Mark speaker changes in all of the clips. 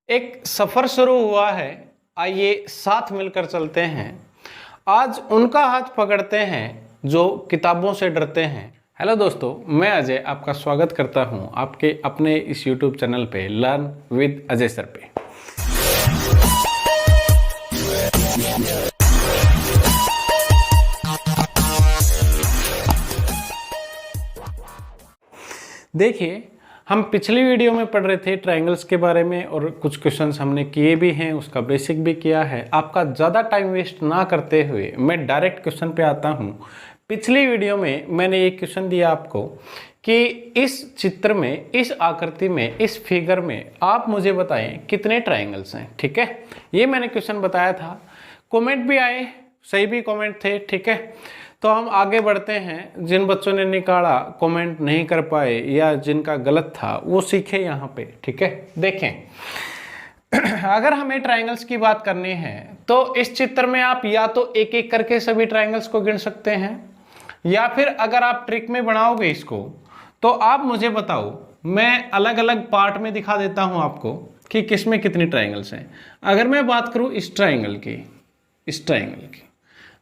Speaker 1: एक सफर शुरू हुआ है, आइए साथ मिलकर चलते हैं। आज उनका हाथ पकड़ते हैं जो किताबों से डरते हैं। हेलो दोस्तों, मैं अजय आपका स्वागत करता हूं आपके अपने इस यूट्यूब चैनल पे लर्न विद अजय सर पे। देखिए, हम पिछली वीडियो में पढ़ रहे थे ट्रायंगल्स के बारे में और कुछ क्वेश्चंस हमने किए भी हैं, उसका बेसिक भी किया है। आपका ज़्यादा टाइम वेस्ट ना करते हुए मैं डायरेक्ट क्वेश्चन पे आता हूँ। पिछली वीडियो में मैंने एक क्वेश्चन दिया आपको कि इस चित्र में, इस आकृति में, इस फिगर में आप मुझे बताएं कितने ट्रायंगल्स हैं। ठीक है, ये मैंने क्वेश्चन बताया था। कॉमेंट भी आए, सही भी कॉमेंट थे। ठीक है, तो हम आगे बढ़ते हैं। जिन बच्चों ने निकाला, कमेंट नहीं कर पाए या जिनका गलत था, वो सीखे यहाँ पे। ठीक है, देखें अगर हमें ट्रायंगल्स की बात करनी है तो इस चित्र में आप या तो एक एक करके सभी ट्रायंगल्स को गिन सकते हैं, या फिर अगर आप ट्रिक में बनाओगे इसको तो आप मुझे बताओ, मैं अलग अलग पार्ट में दिखा देता हूँ आपको कि किस में कितनी ट्रायंगल्स हैं। अगर मैं बात करूँ इस ट्रायंगल की, इस ट्रायंगल की,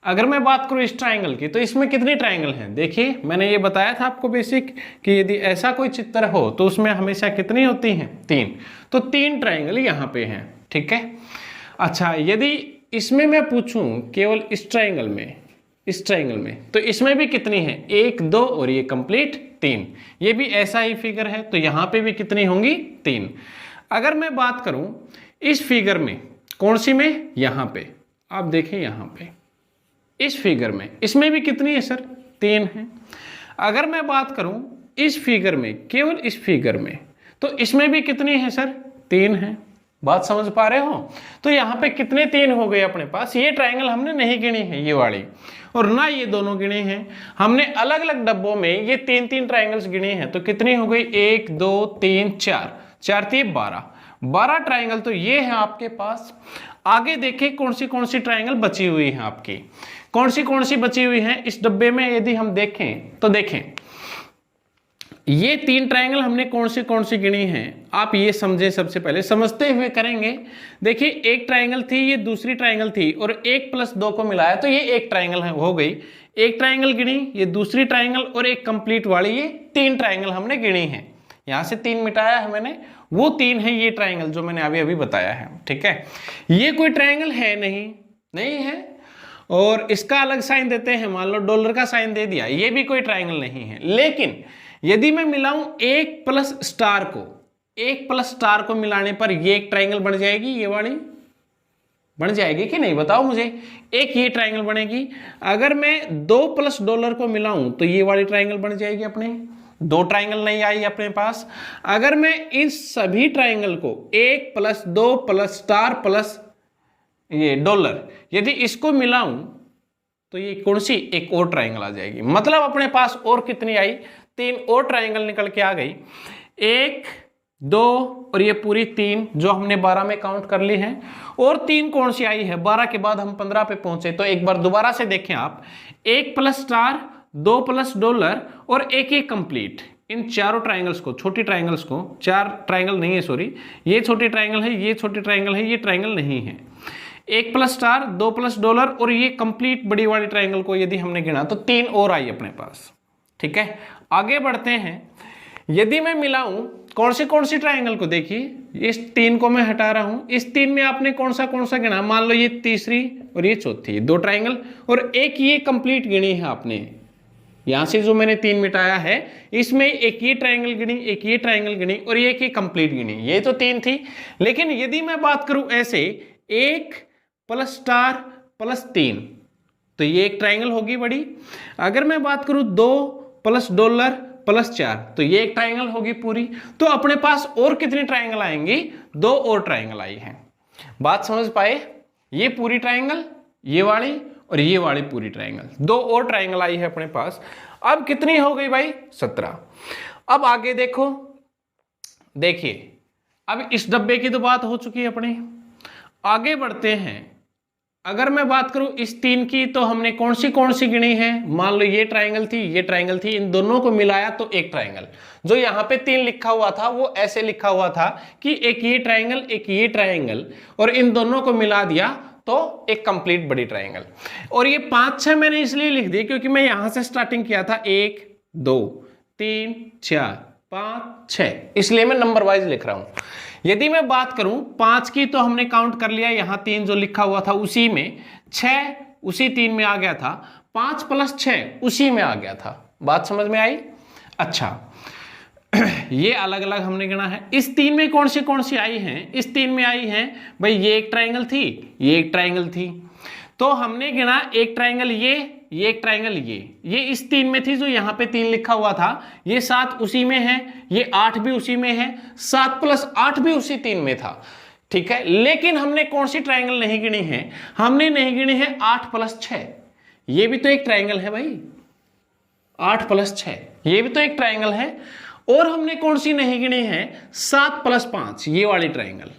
Speaker 1: अगर मैं बात करूं इस ट्रायंगल की, तो इसमें कितनी ट्रायंगल हैं। देखिए, मैंने ये बताया था आपको बेसिक कि यदि ऐसा कोई चित्र हो तो उसमें हमेशा कितनी होती हैं, 3। तो 3 ट्रायंगल यहाँ पे हैं। ठीक है, अच्छा, यदि इसमें मैं पूछूं केवल इस ट्रायंगल में, इस ट्रायंगल में, तो इसमें भी कितनी है, 1 2 और ये कंप्लीट 3। ये भी ऐसा ही फिगर है, तो यहाँ पे भी कितनी होंगी, 3। अगर मैं बात करूं इस फिगर में, कौन सी में, यहाँ पे आप देखें, यहाँ पे इस फिगर में, इसमें भी कितनी है सर, 3 है। अगर मैं बात करूं इस फिगर में, केवल इस फिगर में, तो इसमें भी कितनी है सर, 3 है। बात समझ पा रहे हो? तो यहाँ पे कितने 3 हो गए अपने पास। ये ट्रायंगल हमने नहीं गिनी है, ये वाली, और ना ये दोनों गिने हैं। हमने अलग अलग डब्बों में ये 3 ट्रायंगल्स गिने हैं। तो कितनी हो गई, 1 2 3 4, 4 3 12 ट्रायंगल तो ये है आपके पास। आगे देखें कौन सी ट्रायंगल बची हुई है आपकी, कौन सी बची हुई है इस डब्बे में। यदि हम देखें तो देखें, ये 3 ट्रायंगल हमने कौन सी गिनी है, आप ये समझें। सबसे पहले समझते हुए करेंगे। देखिए, एक ट्रायंगल थी, ये दूसरी ट्रायंगल थी, और 1 + 2 को मिलाया तो ये एक ट्रायंगल हो गई। एक ट्रायंगल गिनी, ये दूसरी ट्रायंगल, और एक कंप्लीट वाली, ये 3 ट्रायंगल हमने गिनी है। यहां से 3 मिटाया है मैंने, वो 3 है ये ट्रायंगल जो मैंने अभी बताया है। ठीक है, ये कोई ट्रायंगल है नहीं है, और इसका अलग साइन देते हैं, मान लो डॉलर का साइन दे दिया, ये भी कोई ट्रायंगल नहीं है। लेकिन यदि मैं मिलाऊं 1 + स्टार को, 1 + स्टार को मिलाने पर ये एक ट्रायंगल बन जाएगी, ये वाली बन जाएगी कि नहीं, बताओ मुझे। एक ये ट्रायंगल बनेगी। अगर मैं 2 + डॉलर को मिलाऊं तो ये वाली ट्रायंगल बन जाएगी अपने। 2 ट्रायंगल नहीं आई अपने पास। अगर मैं इन सभी ट्रायंगल को 1 + 2 + स्टार + ये डॉलर, यदि इसको मिलाऊं तो ये कौन सी, एक और ट्रायंगल आ जाएगी। मतलब अपने पास और कितनी आई, 3 और ट्रायंगल निकल के आ गई। 1 2 और ये पूरी 3 जो हमने 12 में काउंट कर ली है, और 3 कौन सी आई है, 12 के बाद हम 15 पे पहुंचे। तो एक बार दोबारा से देखें आप, 1 + स्टार, 2 + डॉलर और एक कंप्लीट। इन चारों ट्रायंगल्स को, छोटी ट्रायंगल्स को, 4 ट्रायंगल नहीं है सॉरी, ये छोटी ट्रायंगल है, ये छोटी ट्रायंगल है, ये ट्रायंगल नहीं है। 1 + स्टार, 2 + डॉलर और ये कंप्लीट बड़ी वाली ट्रायंगल को यदि हमने गिना तो 3 और आई अपने पास। ठीक है, आगे बढ़ते हैं। यदि मैं मिलाऊं कौन सी ट्रायंगल को, देखिए इस 3 को मैं हटा रहा हूं। इस 3 में आपने कौन सा गिना, मान लो ये तीसरी और ये चौथी, 2 ट्रायंगल, और एक ये कंप्लीट गिनी है आपने। यहां से जो मैंने 3 मिटाया है, इसमें एक ये ट्रायंगल गिनी, एक ये ट्रायंगल गिनी और एक ये कंप्लीट गिनी। ये तो 3 थी। लेकिन यदि मैं बात करूं ऐसे 1 + स्टार + 3, तो ये एक ट्रायंगल होगी बड़ी। अगर मैं बात करूं 2 + डॉलर + 4, तो ये एक ट्रायंगल होगी पूरी। तो अपने पास और कितनी ट्रायंगल आएंगी, 2 और ट्रायंगल आई हैं। बात समझ पाए? ये पूरी ट्रायंगल, ये वाली और ये वाली पूरी ट्रायंगल, 2 और ट्रायंगल आई है अपने पास। अब कितनी हो गई भाई, 17। अब आगे देखो, देखिए अब इस डब्बे की तो बात हो चुकी है अपनी। आगे बढ़ते हैं। अगर मैं बात करूं इस 3 की, तो हमने कौन सी गिनी है? मान लो ये ट्राइंगल थी, ये ट्राइंगल थी, इन दोनों को मिलाया तो एक ट्राइंगल। जो यहाँ पे 3 लिखा हुआ था वो ऐसे लिखा हुआ था कि एक ये ट्राइंगल, एक ये ट्राइंगल, और इन दोनों को मिला दिया तो एक कंप्लीट बड़ी ट्राइंगल। और ये 5 6 मैंने इसलिए लिख दिया क्योंकि मैं यहां से स्टार्टिंग किया था 1 2 3 4 5 6, इसलिए मैं नंबर वाइज लिख रहा हूं। यदि मैं बात करूं 5 की, तो हमने काउंट कर लिया, यहां 3 जो लिखा हुआ था उसी में, 6 उसी 3 में आ गया था, 5 + 6 उसी में आ गया था। बात समझ में आई? अच्छा, ये अलग अलग हमने गिना है। इस 3 में कौन सी आई हैं? इस 3 में आई हैं भाई, ये एक ट्राइंगल थी, ये एक ट्राइंगल थी, तो हमने गिना एक ट्राइंगल ये एक ट्राइंगल ये इस 3 में थी, जो यहाँ पे 3 लिखा हुआ था, ये 7 उसी में है, ये 8 भी उसी में है, 7 + 8 भी उसी 3 में था, ठीक है। लेकिन हमने कौन सी ट्राइंगल नहीं गिनी है? हमने नहीं गिनी है 8 + 6, ये भी तो एक ट्राइंगल है भाई, 8 + 6 ये भी तो एक ट्राइंगल है। और हमने कौन सी नहीं गिनी है? 7 + 5, ये वाली ट्राइंगल,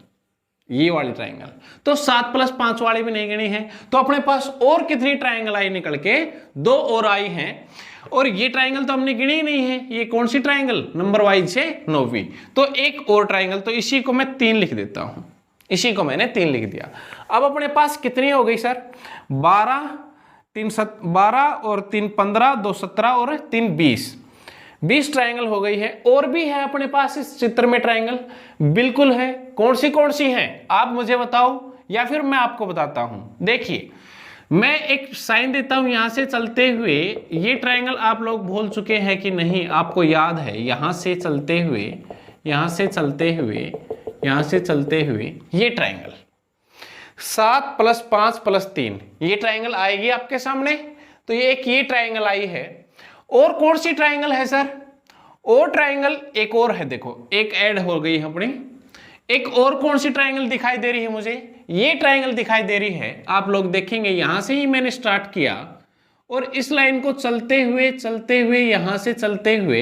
Speaker 1: ये वाली ट्राइंगल, तो 7 + 5 वाली भी नहीं गिनी है। तो अपने पास और कितनी ट्राइंगल आई निकल के? 2 और आई हैं। और ये ट्राइंगल तो हमने गिनी ही नहीं है, ये कौन सी ट्राइंगल? नंबर वाइज से 9वीं, तो एक और ट्राइंगल, तो इसी को मैं 3 लिख देता हूं, इसी को मैंने 3 लिख दिया। अब अपने पास कितनी हो गई सर? 12 3 12 और 3 15, 2 17 और 3 20 ट्राइंगल हो गई है। और भी है अपने पास इस चित्र में ट्राइंगल? बिल्कुल है। कौन सी हैं आप मुझे बताओ, या फिर मैं आपको बताता हूं। देखिए, मैं एक साइन देता हूं यहां से चलते हुए, ये ट्राइंगल आप लोग भूल चुके हैं कि नहीं, आपको याद है? यहां से चलते हुए, यहां से चलते हुए, यहां से चलते हुए, ये ट्राइंगल 7 + 5 + 3, ये ट्राइंगल आएगी आपके सामने। तो ये एक ये ट्राइंगल आई है। और कौन सी ट्राइंगल है सर? और ट्राइंगल एक और है, देखो एक ऐड हो गई है अपनी। एक और कौन सी ट्राइंगल दिखाई दे रही है मुझे? ये ट्राइंगल दिखाई दे रही है। आप लोग देखेंगे यहां से ही मैंने स्टार्ट किया और इस लाइन को चलते हुए यहां से चलते हुए,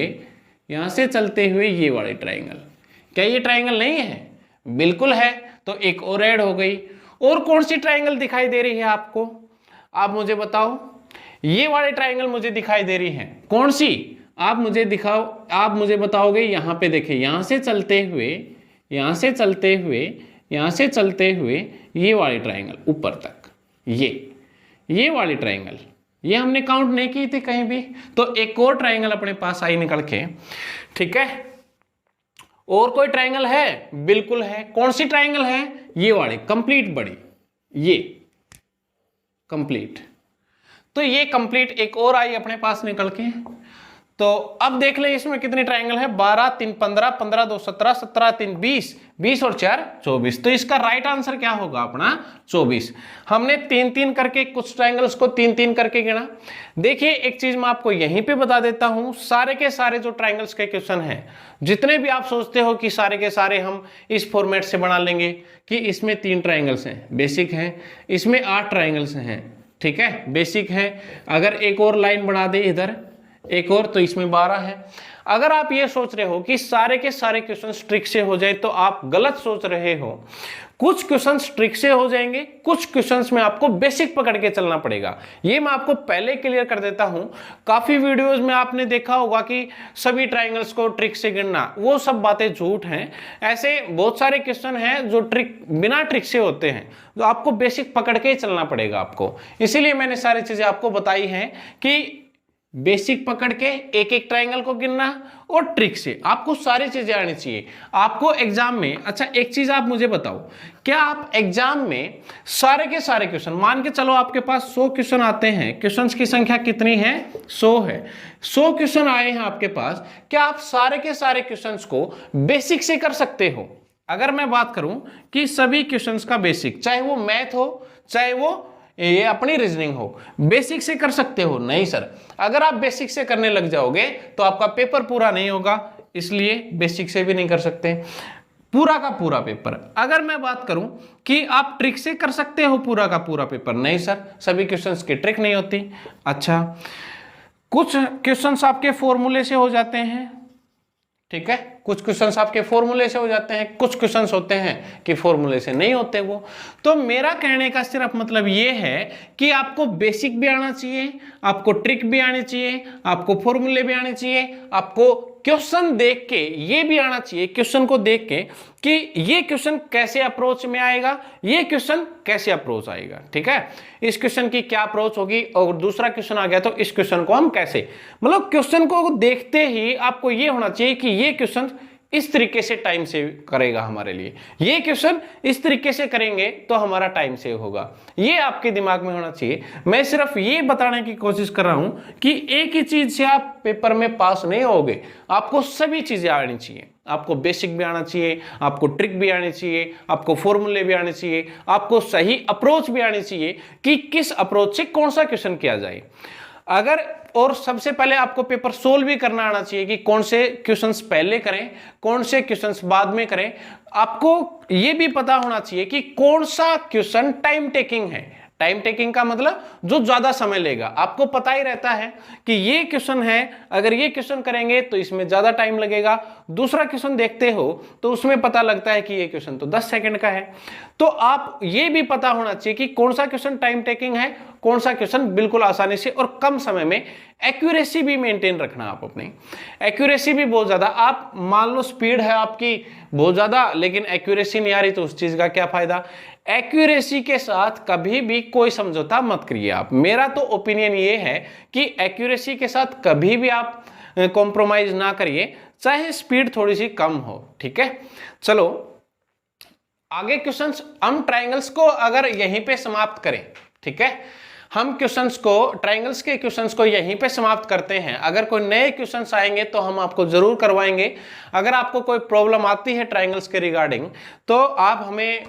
Speaker 1: यहां से चलते हुए ये वाली ट्राइंगल। क्या ये ट्राइंगल नहीं है? बिल्कुल है। तो एक और ऐड हो गई। और कौन सी ट्राइंगल दिखाई दे रही है आपको? आप मुझे बताओ। ये वाली ट्राइंगल मुझे दिखाई दे रही है। कौन सी? आप मुझे दिखाओ, आप मुझे बताओगे। यहां पे देखिए, यहां से चलते हुए, यहां से चलते हुए, यहां से चलते हुए, ये वाली ट्राइंगल ऊपर तक, ये वाली ट्राइंगल, ये हमने काउंट नहीं की थी कहीं भी। तो एक और ट्राइंगल अपने पास आई निकल के, ठीक है। और कोई ट्राइंगल है? बिल्कुल है। कौन सी ट्राइंगल है? ये वाली कंप्लीट बड़ी, ये कंप्लीट। तो ये कंप्लीट एक और आई अपने पास निकल के। तो अब देख ले इसमें कितनी ट्राइंगल है? 12 3 15, 15 2 17, 17 3 20, 20 और 4 24। तो इसका राइट आंसर क्या होगा अपना? 24। हमने 3-3 करके कुछ ट्राइंगल्स को 3-3 करके गिना। देखिए, एक चीज मैं आपको यहीं पे बता देता हूं, सारे के सारे जो ट्राइंगल्स के क्वेश्चन हैं, जितने भी आप सोचते हो कि सारे के सारे हम इस फॉर्मेट से बना लेंगे कि इसमें 3 ट्राइंगल्स हैं, बेसिक हैं, इसमें 8 ट्राइंगल्स हैं, ठीक है, बेसिक है। अगर एक और लाइन बढ़ा दे इधर एक और, तो इसमें 12 है। अगर आप ये सोच रहे हो कि सारे के सारे क्वेश्चंस ट्रिक से हो जाए, तो आप गलत सोच रहे हो। कुछ क्वेश्चंस ट्रिक से हो जाएंगे, कुछ क्वेश्चंस में आपको बेसिक पकड़ के चलना पड़ेगा। ये मैं आपको पहले क्लियर कर देता हूं। काफी वीडियोस में आपने देखा होगा कि सभी ट्राइंगल्स को ट्रिक से गिनना, वो सब बातें झूठ हैं। ऐसे बहुत सारे क्वेश्चन हैं जो बिना ट्रिक से होते हैं, तो आपको बेसिक पकड़ के ही चलना पड़ेगा आपको। इसीलिए मैंने सारी चीजें आपको बताई हैं कि बेसिक पकड़ के एक एक ट्राइंगल को गिनना और ट्रिक से आपको सारी चीजें आनी चाहिए। आपको एग्जाम में, अच्छा एक चीज आप मुझे बताओ, क्या आप एग्जाम में सारे के सारे क्वेश्चन, मान के चलो आपके पास 100 क्वेश्चन आते हैं, क्वेश्चंस की संख्या कितनी है? 100 है। 100 क्वेश्चन आए हैं आपके पास, क्या आप सारे के सारे क्वेश्चंस को बेसिक से कर सकते हो? अगर मैं बात करूं कि सभी क्वेश्चंस का बेसिक, चाहे वो मैथ हो, चाहे वो ये अपनी रीजनिंग हो, बेसिक से कर सकते हो? नहीं सर। अगर आप बेसिक से करने लग जाओगे तो आपका पेपर पूरा नहीं होगा, इसलिए बेसिक से भी नहीं कर सकते पूरा का पूरा पेपर। अगर मैं बात करूं कि आप ट्रिक से कर सकते हो पूरा का पूरा पेपर, नहीं सर, सभी क्वेश्चंस की ट्रिक नहीं होती। अच्छा, कुछ क्वेश्चंस आपके फॉर्मूले से हो जाते हैं, ठीक है। कुछ क्वेश्चंस आपके फॉर्मूले से हो जाते हैं, कुछ क्वेश्चंस होते हैं कि फॉर्मूले से नहीं होते वो। तो मेरा कहने का सिर्फ मतलब ये है कि आपको बेसिक भी आना चाहिए, आपको ट्रिक भी आनी चाहिए, आपको फॉर्मूले भी आने चाहिए, आपको क्वेश्चन देख के ये भी आना चाहिए, क्वेश्चन को देख के कि ये क्वेश्चन कैसे अप्रोच में आएगा, ये क्वेश्चन कैसे अप्रोच आएगा। ठीक है, इस क्वेश्चन की क्या अप्रोच होगी, और दूसरा क्वेश्चन आ गया तो इस क्वेश्चन को हम कैसे, मतलब क्वेश्चन को देखते ही आपको ये होना चाहिए कि ये क्वेश्चन इस तरीके से टाइम सेव करेगा हमारे लिए, ये क्वेश्चन इस तरीके से करेंगे तो हमारा टाइम सेव होगा, ये आपके दिमाग में होना चाहिए। मैं सिर्फ ये बताने की कोशिश कर रहा हूं कि एक ही चीज से आप पेपर में पास नहीं होगे, आपको सभी चीजें आनी चाहिए। आपको बेसिक भी आना चाहिए, आपको ट्रिक भी आनी चाहिए, आपको फॉर्मूले भी आने चाहिए, आपको सही अप्रोच भी आनी चाहिए कि किस अप्रोच से कौन सा क्वेश्चन किया जाए। अगर और सबसे पहले आपको पेपर सोल्व भी करना आना चाहिए कि कौन से क्वेश्चंस पहले करें, कौन से क्वेश्चंस बाद में करें। आपको यह भी पता होना चाहिए कि कौन सा क्वेश्चन टाइम टेकिंग है। टाइम टेकिंग का मतलब जो ज्यादा समय लेगा। आपको पता ही रहता है कि ये क्वेश्चन है, अगर ये क्वेश्चन करेंगे तो इसमें ज्यादा टाइम लगेगा। दूसरा क्वेश्चन देखते हो तो उसमें पता लगता है कि ये क्वेश्चन तो 10 सेकंड का है। तो आप ये भी पता होना चाहिए कि कौन सा क्वेश्चन टाइम टेकिंग है, कौन सा क्वेश्चन बिल्कुल आसानी से और कम समय में। एक्यूरेसी भी मेंटेन रखना आप अपनी, एक्यूरेसी भी बहुत ज्यादा। आप मान लो स्पीड है आपकी बहुत ज्यादा लेकिन एक्यूरेसी नहीं आ रही तो उस चीज का क्या फायदा। एक्यूरेसी के साथ कभी भी कोई समझौता मत करिए आप। मेरा तो ओपिनियन ये है कि एक्यूरेसी के साथ कभी भी आप कॉम्प्रोमाइज ना करिए, चाहे स्पीड थोड़ी सी कम हो। ठीक है, चलो आगे क्वेश्चंस। हम ट्रायंगल्स को अगर यहीं पे समाप्त करें, ठीक है, हम क्वेश्चंस को, ट्रायंगल्स के क्वेश्चंस को यहीं पे समाप्त करते हैं। अगर कोई नए क्वेश्चंस आएंगे तो हम आपको जरूर करवाएंगे। अगर आपको कोई प्रॉब्लम आती है ट्रायंगल्स के रिगार्डिंग तो आप हमें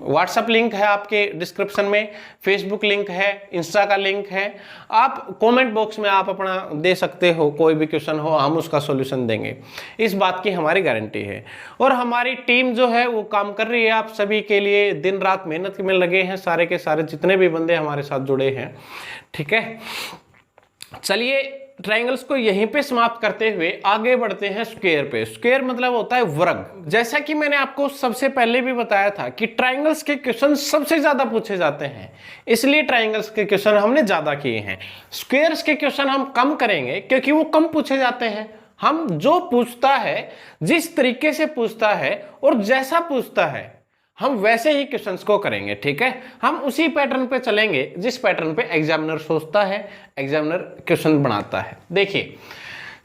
Speaker 1: व्हाट्सएप लिंक है आपके डिस्क्रिप्शन में, फेसबुक लिंक है, इंस्टा का लिंक है, आप कमेंट बॉक्स में आप अपना दे सकते हो। कोई भी क्वेश्चन हो हम उसका सोल्यूशन देंगे, इस बात की हमारी गारंटी है। और हमारी टीम जो है वो काम कर रही है आप सभी के लिए, दिन रात मेहनत में लगे हैं सारे के सारे जितने भी बंदे हमारे साथ जुड़े हैं। ठीक है, चलिए ट्रायंगल्स को यहीं पे समाप्त करते हुए आगे बढ़ते हैं स्क्वायर पे। स्क्वायर मतलब होता है वर्ग। जैसा कि मैंने आपको सबसे पहले भी बताया था कि ट्रायंगल्स के क्वेश्चन सबसे ज्यादा पूछे जाते हैं, इसलिए ट्रायंगल्स के क्वेश्चन हमने ज्यादा किए हैं। स्क्वायर्स के क्वेश्चन हम कम करेंगे क्योंकि वो कम पूछे जाते हैं। हम जो पूछता है, जिस तरीके से पूछता है और जैसा पूछता है, हम वैसे ही क्वेश्चंस को करेंगे। ठीक है, हम उसी पैटर्न पे चलेंगे जिस पैटर्न पे एग्जामिनर सोचता है, एग्जामिनर क्वेश्चन बनाता है। देखिए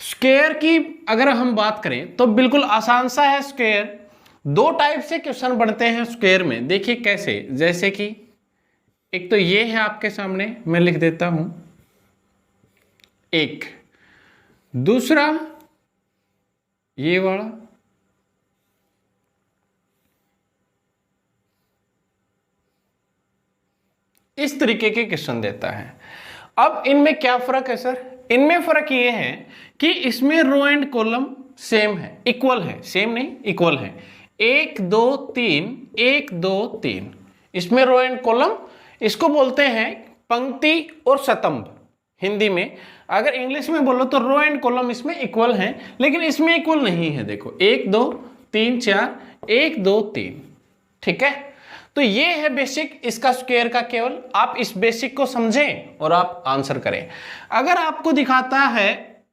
Speaker 1: स्क्वायर की अगर हम बात करें तो बिल्कुल आसान सा है स्क्वायर। दो टाइप से क्वेश्चन बनते हैं स्क्वायर में। देखिए कैसे, जैसे कि एक तो ये है आपके सामने, मैं लिख देता हूं एक, दूसरा ये वाला, इस तरीके के क्वेश्चन देता है। अब इनमें क्या फर्क है सर? इनमें फर्क ये है कि इसमें रो एंड कॉलम सेम है, इक्वल है, सेम नहीं इक्वल है, 1 2 3 1 2 3। इसमें रो एंड कॉलम, इसको बोलते हैं पंक्ति और स्तंभ हिंदी में। अगर इंग्लिश में बोलो तो रो एंड कॉलम इसमें इक्वल हैं, लेकिन इसमें इक्वल नहीं है। देखो 1 2 3 4 1 2 3। ठीक है, तो ये है बेसिक इसका स्क्वायर का। केवल आप इस बेसिक को समझें और आप आंसर करें। अगर आपको दिखाता है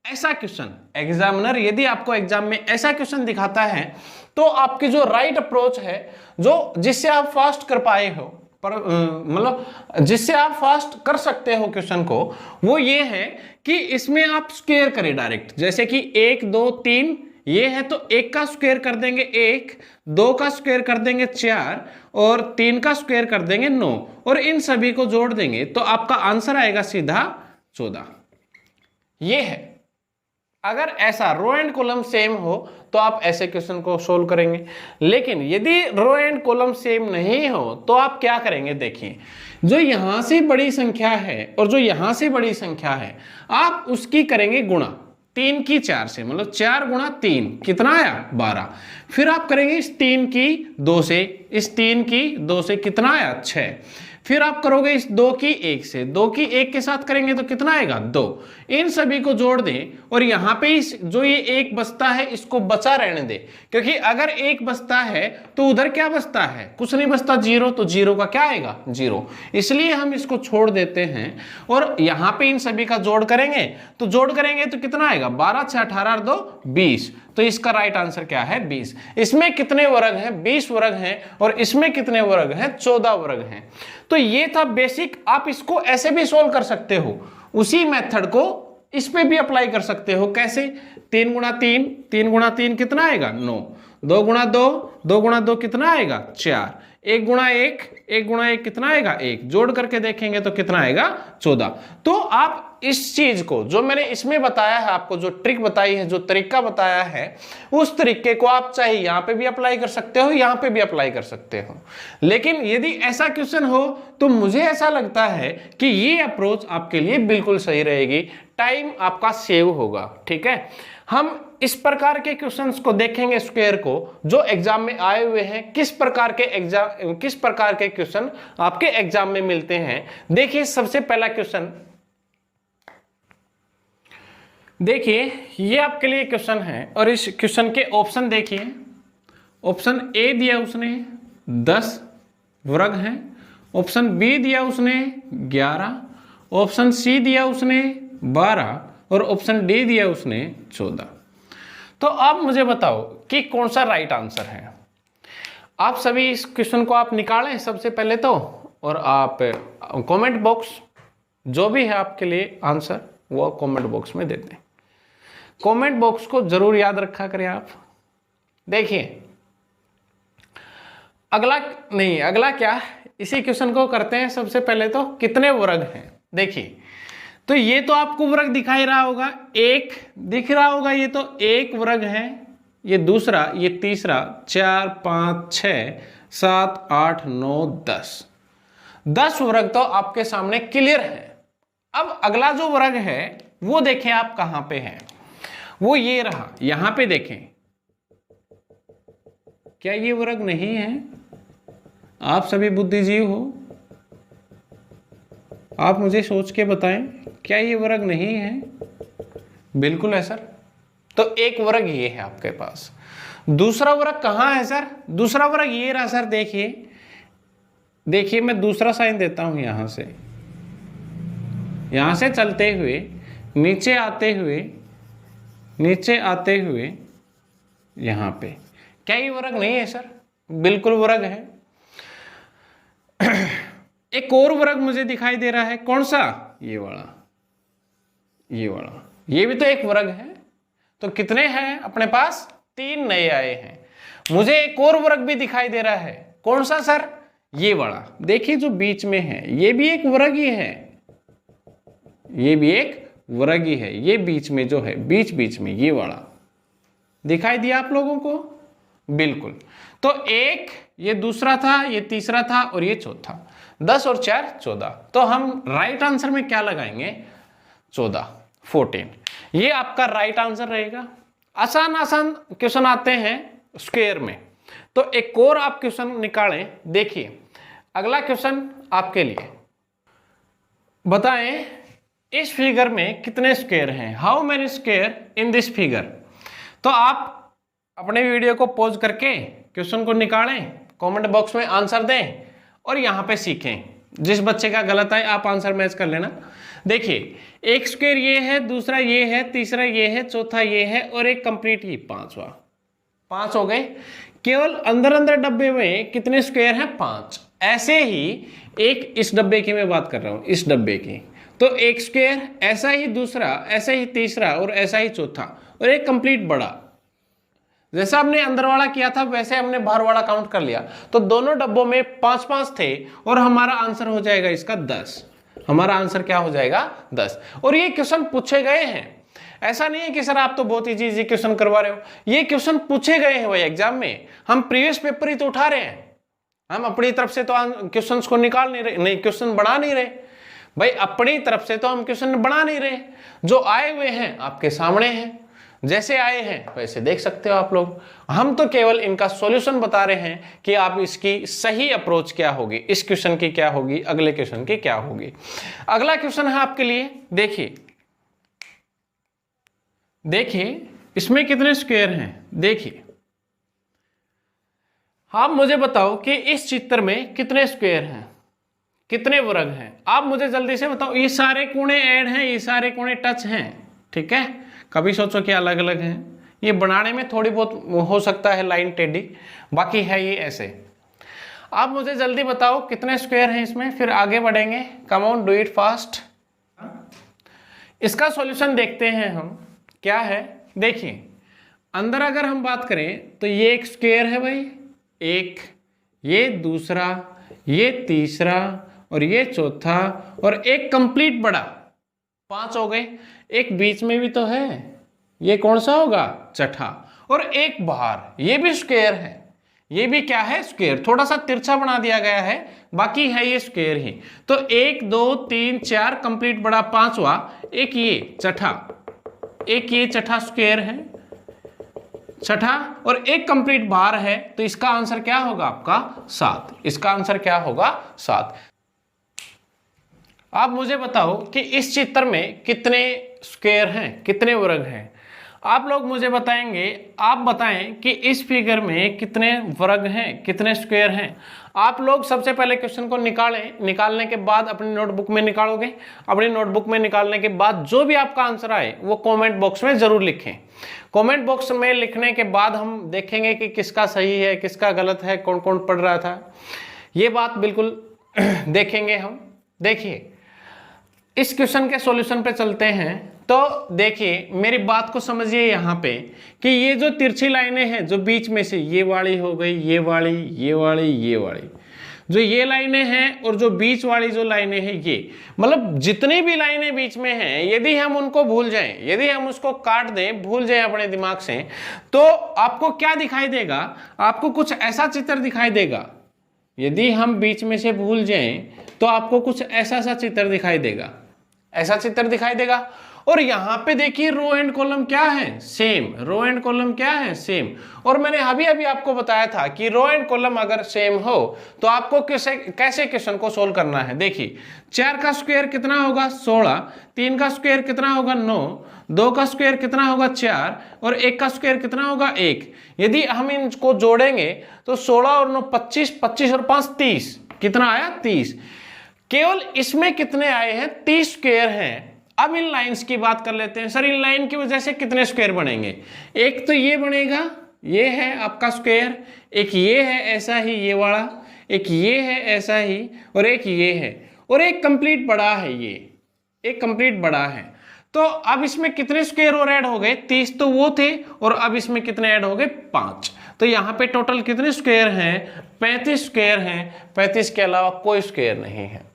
Speaker 1: ऐसा क्वेश्चन, एग्जामिनर यदि आपको एग्जाम में ऐसा क्वेश्चन दिखाता है तो आपकी जो राइट अप्रोच है, जो जिससे आप फास्ट कर पाए हो, पर मतलब जिससे आप फास्ट कर सकते हो क्वेश्चन को, वो ये है कि इसमें आप स्क्वायर करें डायरेक्ट। जैसे कि 1 2 3 ये है तो 1 का स्क्वायर कर देंगे 1, 2 का स्क्वायर कर देंगे 4 और 3 का स्क्वायर कर देंगे 9 और इन सभी को जोड़ देंगे तो आपका आंसर आएगा सीधा 14। ये है। अगर ऐसा रो एंड कॉलम सेम हो तो आप ऐसे क्वेश्चन को सोल्व करेंगे। लेकिन यदि रो एंड कॉलम सेम नहीं हो तो आप क्या करेंगे? देखिए, जो यहां से बड़ी संख्या है और जो यहां से बड़ी संख्या है, आप उसकी करेंगे गुणा 3 की 4 से, मतलब 4 गुणा 3 कितना आया? 12। फिर आप करेंगे इस 3 की 2 से, इस 3 की 2 से कितना आया 6। फिर आप करोगे इस 2 की 1 से, 2 की 1 के साथ करेंगे तो कितना आएगा 2। इन सभी को जोड़ दें और यहां पे इस जो ये 1 बचता है इसको बचा रहने दे, क्योंकि अगर 1 बचता है तो उधर क्या बचता है, कुछ नहीं बचता, 0। तो 0 का क्या आएगा 0, इसलिए हम इसको छोड़ देते हैं और यहां पे इन सभी का जोड़ करेंगे तो कितना आएगा 12 6 18 और 2 20। तो इसका राइट आंसर क्या है 20। इसमें कितने वर्ग हैं 20 वर्ग हैं और इसमें कितने वर्ग हैं 14 वर्ग हैं। तो ये था बेसिक। आप इसको ऐसे भी सोल्व कर सकते हो, उसी मेथड को इस पे भी अप्लाई कर सकते हो। कैसे, 3 गुणा 3, 3 गुणा 3 कितना आएगा 9, 2 गुणा 2, 2 गुणा 2 कितना आएगा 4, 1 गुणा 1, 1 गुणा 1 कितना आएगा 1, जोड़ करके देखेंगे तो कितना आएगा 14। तो आप इस चीज को जो मैंने इसमें बताया है, आपको जो ट्रिक बताई है, जो तरीका बताया है, उस तरीके को आप चाहे यहां पे भी अप्लाई कर सकते हो, यहां पे भी अप्लाई कर सकते हो। लेकिन यदि ऐसा क्वेश्चन हो तो मुझे ऐसा लगता है कि ये अप्रोच आपके लिए बिल्कुल सही रहेगी, टाइम आपका सेव होगा। ठीक है, हम इस प्रकार के क्वेश्चंस को देखेंगे, स्क्वायर को, जो एग्जाम में आए हुए हैं, किस प्रकार के क्वेश्चन आपके एग्जाम में मिलते हैं। देखिए सबसे पहला क्वेश्चन, देखिए ये आपके लिए क्वेश्चन है और इस क्वेश्चन के ऑप्शन देखिए। ऑप्शन ए दिया उसने 10 वर्ग हैं, ऑप्शन बी दिया उसने 11, ऑप्शन सी दिया उसने 12 और ऑप्शन डी दिया उसने 14। तो अब मुझे बताओ कि कौन सा राइट आंसर है। आप सभी इस क्वेश्चन को आप निकालें सबसे पहले तो, और आप कमेंट बॉक्स जो भी है आपके लिए आंसर वो कमेंट बॉक्स में देते हैं। कमेंट बॉक्स को जरूर याद रखा करें आप। देखिए अगला क्या, इसी क्वेश्चन को करते हैं। सबसे पहले तो कितने वर्ग हैं, देखिए तो ये तो आपको वर्ग दिखाई रहा होगा, 1 दिख रहा होगा, ये तो 1 वर्ग है, ये दूसरा, ये तीसरा, 4 5 6 7 8 9 10 वर्ग तो आपके सामने क्लियर है। अब अगला जो वर्ग है वो देखें आप कहां पे है, वो ये रहा, यहां पे देखें। क्या ये वर्ग नहीं है? आप सभी बुद्धिजीवी हो, आप मुझे सोच के बताएं, क्या ये वर्ग नहीं है? बिल्कुल है सर। तो एक वर्ग ये है आपके पास। दूसरा वर्ग कहां है सर? दूसरा वर्ग ये रहा सर। देखिए मैं दूसरा साइन देता हूं, यहां से चलते हुए नीचे आते हुए यहां पे, क्या ये वर्ग नहीं है सर? बिल्कुल वर्ग है। एक और वर्ग मुझे दिखाई दे रहा है, कौन सा? ये वाला, ये भी तो एक वर्ग है। तो कितने हैं अपने पास? 3 नए आए हैं। मुझे एक और वर्ग भी दिखाई दे रहा है, कौन सा सर? ये वाला। देखिए जो बीच में है ये भी एक वर्ग ही है, ये भी एक वर्ग ही है। ये बीच में जो है, बीच में ये वाला दिखाई दिया आप लोगों को? बिल्कुल। तो एक ये दूसरा था, ये तीसरा था और ये चौथा। 10 और 4 14। तो हम राइट आंसर में क्या लगाएंगे? 14 14। ये आपका राइट आंसर रहेगा। आसान क्वेश्चन आते हैं स्क्वायर में, तो एक और आप क्वेश्चन निकालें। देखिए अगला क्वेश्चन आपके लिए, बताएं इस फिगर में कितने स्क्वायर हैं? How many square in this figure? तो आप अपने वीडियो को पॉज करके क्वेश्चन को निकालें, कमेंट बॉक्स में आंसर दें और यहां पे सीखें। जिस बच्चे का गलत है आप आंसर मैच कर लेना। देखिए एक स्क्वायर ये है, दूसरा ये है, तीसरा ये है, चौथा ये है और एक कंप्लीट ये 5 हो गए। केवल अंदर डब्बे में कितने स्क्वायर हैं? 5। ऐसे ही एक इस डब्बे की मैं बात कर रहा हूं, इस डब्बे की, तो एक स्क्वायर, ऐसा ही दूसरा, ऐसा ही तीसरा और ऐसा ही चौथा और एक कंप्लीट बड़ा। जैसा हमने अंदर वाला किया था वैसे हमने बाहर वाला काउंट कर लिया। तो दोनों डब्बों में 5 थे और हमारा आंसर हो जाएगा इसका 10। हमारा आंसर क्या हो जाएगा? 10। और ये क्वेश्चन पूछे गए हैं, ऐसा नहीं है कि सर आप तो बहुत इजी क्वेश्चन करवा रहे हो। ये क्वेश्चन पूछे गए हैं भाई एग्जाम में। हम प्रीवियस पेपर ही तो उठा रहे हैं, हम अपनी तरफ से तो क्वेश्चन को निकाल नहीं रहे, नहीं क्वेश्चन बना नहीं रहे भाई। अपनी तरफ से तो हम क्वेश्चन बना नहीं रहे, जो आए हुए हैं आपके सामने हैं। जैसे आए हैं वैसे देख सकते हो आप लोग। हम तो केवल इनका सॉल्यूशन बता रहे हैं कि आप इसकी सही अप्रोच क्या होगी, इस क्वेश्चन की क्या होगी, अगले क्वेश्चन की क्या होगी। अगला क्वेश्चन है आपके लिए, देखिए देखिए इसमें कितने स्क्वायर हैं। देखिए आप मुझे बताओ कि इस चित्र में कितने स्क्वायर हैं, कितने वर्ग हैं। आप मुझे जल्दी से बताओ। ये सारे कोने ऐड हैं, ये सारे कोने टच हैं, ठीक है। कभी सोचो कि अलग अलग हैं, ये बनाने में थोड़ी बहुत हो सकता है लाइन टेढ़ी, बाकी है ये ऐसे। आप मुझे जल्दी बताओ कितने स्क्वायर हैं इसमें, फिर आगे बढ़ेंगे। Come on do it fast. इसका सॉल्यूशन देखते हैं हम क्या है। देखिए अंदर अगर हम बात करें तो ये एक स्क्वायर है भाई, एक, ये दूसरा, ये तीसरा और ये चौथा और एक कंप्लीट बड़ा, 5 हो गए। एक बीच में भी तो है, ये कौन सा होगा, छठा। और एक बाहर, ये भी स्क्वायर है, ये भी क्या है, स्क्वायर। थोड़ा सा तिरछा बना दिया गया है, बाकी है ये स्क्वायर ही। तो 1 2 3 4 कंप्लीट बड़ा, 5वां, एक ये छठा, एक ये छठा स्क्वायर है, छठा, और एक कंप्लीट बाहर है। तो इसका आंसर क्या होगा आपका 7। इसका आंसर क्या होगा 7। आप मुझे बताओ कि इस चित्र में कितने स्क्वायर हैं, कितने वर्ग हैं। आप लोग मुझे बताएंगे, आप बताएं कि इस फिगर में कितने वर्ग हैं, कितने स्क्वायर हैं। आप लोग सबसे पहले क्वेश्चन को निकालें, निकालने के बाद अपनी नोटबुक में निकालोगे। अपनी नोटबुक में निकालने के बाद जो भी आपका आंसर आए वो कमेंट बॉक्स में जरूर लिखें। कमेंट बॉक्स में लिखने के बाद हम देखेंगे कि किसका सही है, किसका गलत है, कौन कौन पढ़ रहा था, ये बात बिल्कुल देखेंगे हम। देखिए इस क्वेश्चन के सॉल्यूशन पे चलते हैं। तो देखिए मेरी बात को समझिए यहाँ पे कि ये जो तिरछी लाइनें हैं जो बीच में से, ये वाली हो गई, ये वाली, ये वाली, ये वाली, जो ये लाइनें हैं और जो बीच वाली जो लाइनें हैं, ये मतलब जितनी भी लाइनें बीच में हैं, यदि हम उनको भूल जाएं, यदि हम उसको काट दें, भूल जाएं अपने दिमाग से, तो आपको क्या दिखाई देगा, आपको कुछ ऐसा चित्र दिखाई देगा। यदि हम बीच में से भूल जाएं तो आपको कुछ ऐसा सा चित्र दिखाई देगा, ऐसा चित्र दिखाई देगा। और यहां पे देखिए रो एंड कॉलम क्या है, सेम। रो एंड कॉलम क्या है, सेम। और मैंने अभी अभी आपको बताया था कि रो एंड कॉलम अगर सेम हो तो आपको कैसे क्वेश्चन को सोल्व करना है। देखिए 4 का स्क्वायर कितना होगा 16, 3 का स्क्वायर कितना होगा 9, 2 का स्क्वायर कितना होगा 4 और 1 का स्क्वायर कितना होगा 1। यदि हम इनको जोड़ेंगे तो 16 और 9 25, 25 और 5 30, कितना आया 30। केवल इसमें कितने आए हैं, 30 स्क्वायर हैं। अब इन लाइंस की बात कर लेते हैं। सर इन लाइन की वजह से कितने स्क्वायर बनेंगे, एक तो ये बनेगा, ये है आपका स्क्वायर, एक ये है ऐसा ही ये वाला, एक ये है ऐसा ही और एक ये है, और एक कंप्लीट बड़ा है, ये एक कंप्लीट बड़ा है। तो अब इसमें कितने स्क्वायर और ऐड हो गए, 30 तो वो थे और अब इसमें कितने ऐड हो गए 5। तो यहाँ पे टोटल कितने स्क्वायर हैं, 35 स्क्वायर हैं। 35 के अलावा कोई स्क्वायर नहीं है।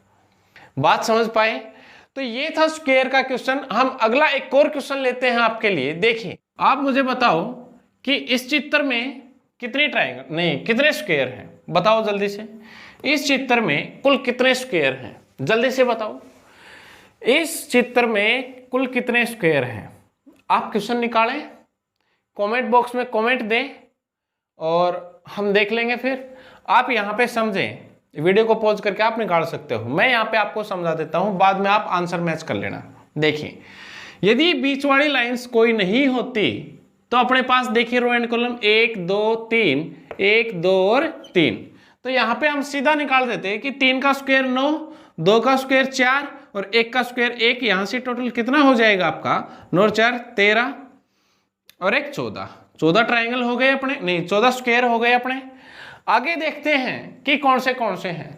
Speaker 1: बात समझ पाए। तो ये था स्क्वायर का क्वेश्चन। हम अगला एक और क्वेश्चन लेते हैं आपके लिए। देखिए आप मुझे बताओ कि इस चित्र में कितने ट्रायंगल नहीं कितने स्क्वायर हैं, बताओ जल्दी से। इस चित्र में कुल कितने स्क्वायर हैं, जल्दी से बताओ। इस चित्र में कुल कितने स्क्वायर हैं। आप क्वेश्चन निकालें, कमेंट बॉक्स में कमेंट दें और हम देख लेंगे। फिर आप यहाँ पे समझें, वीडियो को पॉज करके आप निकाल सकते हो। मैं यहाँ पे आपको समझा देता हूँ, बाद में आप आंसर मैच कर लेना। देखिए यदि बीच वाली लाइंस कोई नहीं होती तो अपने पास देखिए रो एंड कॉलम 1 2 3, 1 2 और 3। तो यहाँ पे हम सीधा निकाल देते हैं कि 3 का स्क्वायर 9, 2 का स्क्वायर 4 और 1 का स्क्वायर 1। यहाँ से टोटल कितना हो जाएगा आपका 9 4 13 और 1 14। 14 ट्राइंगल हो गए अपने, नहीं 14 स्क्वायर हो गए अपने। आगे देखते हैं कि कौन से हैं।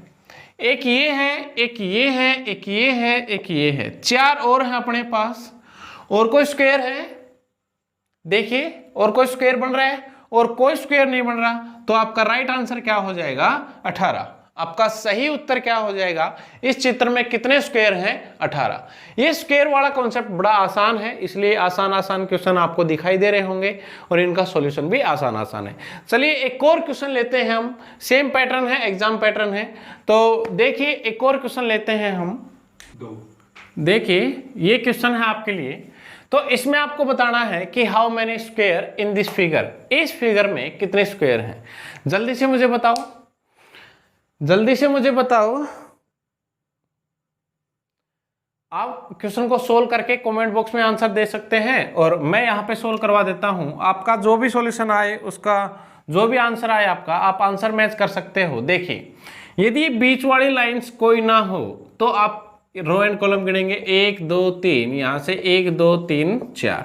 Speaker 1: एक ये है, एक ये है, एक ये है, एक ये है, 4 और हैं अपने पास। और कोई स्क्वायर है, देखिए और कोई स्क्वायर बन रहा है, और कोई स्क्वायर नहीं बन रहा। तो आपका राइट आंसर क्या हो जाएगा 18। आपका सही उत्तर क्या हो जाएगा, इस चित्र में कितने स्क्वायर हैं 18। ये स्क्वायर वाला कॉन्सेप्ट बड़ा आसान है, इसलिए आसान क्वेश्चन आपको दिखाई दे रहे होंगे और इनका सॉल्यूशन भी आसान है। चलिए एक और क्वेश्चन लेते हैं हम। सेम पैटर्न है, एग्जाम पैटर्न है। तो देखिए एक और क्वेश्चन लेते हैं हम। देखिए ये क्वेश्चन है आपके लिए। तो इसमें आपको बताना है कि how many square in this figure, इस फिगर में कितने स्क्वायर हैं। जल्दी से मुझे बताओ, जल्दी से मुझे बताओ। आप क्वेश्चन को सोल्व करके कमेंट बॉक्स में आंसर दे सकते हैं और मैं यहाँ पे सोल्व करवा देता हूँ। आपका जो भी सॉल्यूशन आए, उसका जो भी आंसर आए आपका, आप आंसर मैच कर सकते हो। देखिए, यदि बीच वाली लाइंस कोई ना हो तो आप रो एंड कॉलम गिनेंगे 1 2 3, यहाँ से 1 2 3 4।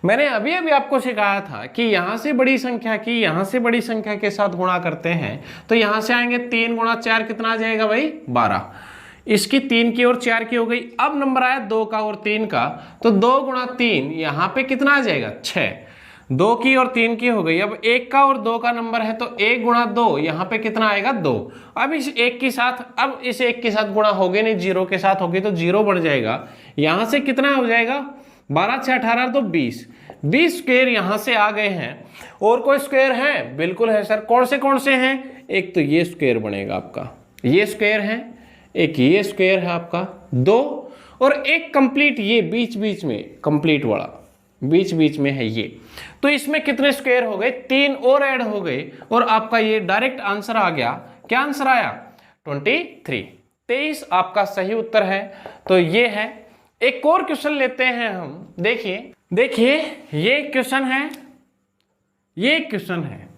Speaker 1: मैंने अभी अभी आपको सिखाया था कि यहाँ से बड़ी संख्या की यहाँ से बड़ी संख्या के साथ गुणा करते हैं तो यहाँ से आएंगे 3 गुणा 4 कितना आ जाएगा भाई 12। इसकी 3 की और 4 की हो गई। अब नंबर आया 2 का और 3 का, तो 2 गुणा 3 यहाँ पे कितना आ जाएगा 6। 2 की और 3 की हो गई। अब 1 का और 2 का नंबर है तो 1 गुणा 2 यहाँ पे कितना आएगा 2। अब इस 1 के साथ, अब इस 1 के साथ गुणा होगे नहीं, 0 के साथ होगी तो 0 बढ़ जाएगा। यहाँ से कितना हो जाएगा 12 6 18 तो 20। 20 स्क्वायर यहाँ से आ गए हैं। और कोई स्क्वायर है? बिल्कुल है सर। कौन से हैं? एक तो ये स्क्वायर बनेगा आपका, ये स्क्वायर है, एक ये स्क्वायर है आपका 2, और एक कंप्लीट ये बीच बीच में कंप्लीट वाला बीच बीच में है ये। तो इसमें कितने स्क्वायर हो गए? 3 और ऐड हो गए और आपका ये डायरेक्ट आंसर आ गया। क्या आंसर आया? 23। 23 आपका सही उत्तर है। तो ये है। एक और क्वेश्चन लेते हैं हम। देखिए ये क्वेश्चन है, ये क्वेश्चन है,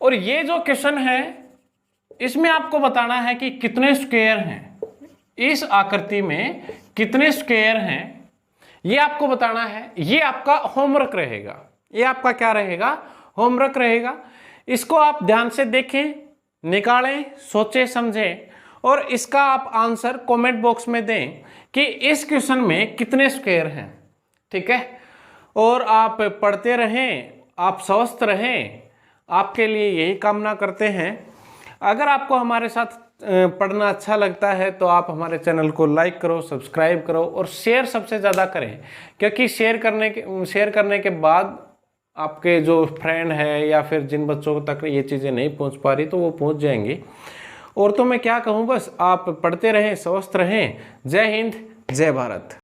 Speaker 1: और ये जो क्वेश्चन है इसमें आपको बताना है कि कितने स्क्वायर हैं, इस आकृति में कितने स्क्वायर हैं, ये आपको बताना है। ये आपका होमवर्क रहेगा। ये आपका क्या रहेगा? होमवर्क रहेगा। इसको आप ध्यान से देखें, निकालें, सोचें, समझें और इसका आप आंसर कमेंट बॉक्स में दें कि इस क्वेश्चन में कितने स्क्वायर हैं। ठीक है? और आप पढ़ते रहें, आप स्वस्थ रहें, आपके लिए यही कामना करते हैं। अगर आपको हमारे साथ पढ़ना अच्छा लगता है तो आप हमारे चैनल को लाइक करो, सब्सक्राइब करो और शेयर सबसे ज़्यादा करें, क्योंकि शेयर करने के बाद आपके जो फ्रेंड है या फिर जिन बच्चों तक ये चीज़ें नहीं पहुंच पा रही तो वो पहुंच जाएंगी। और तो मैं क्या कहूँ, बस आप पढ़ते रहें, स्वस्थ रहें। जय हिंद, जय भारत।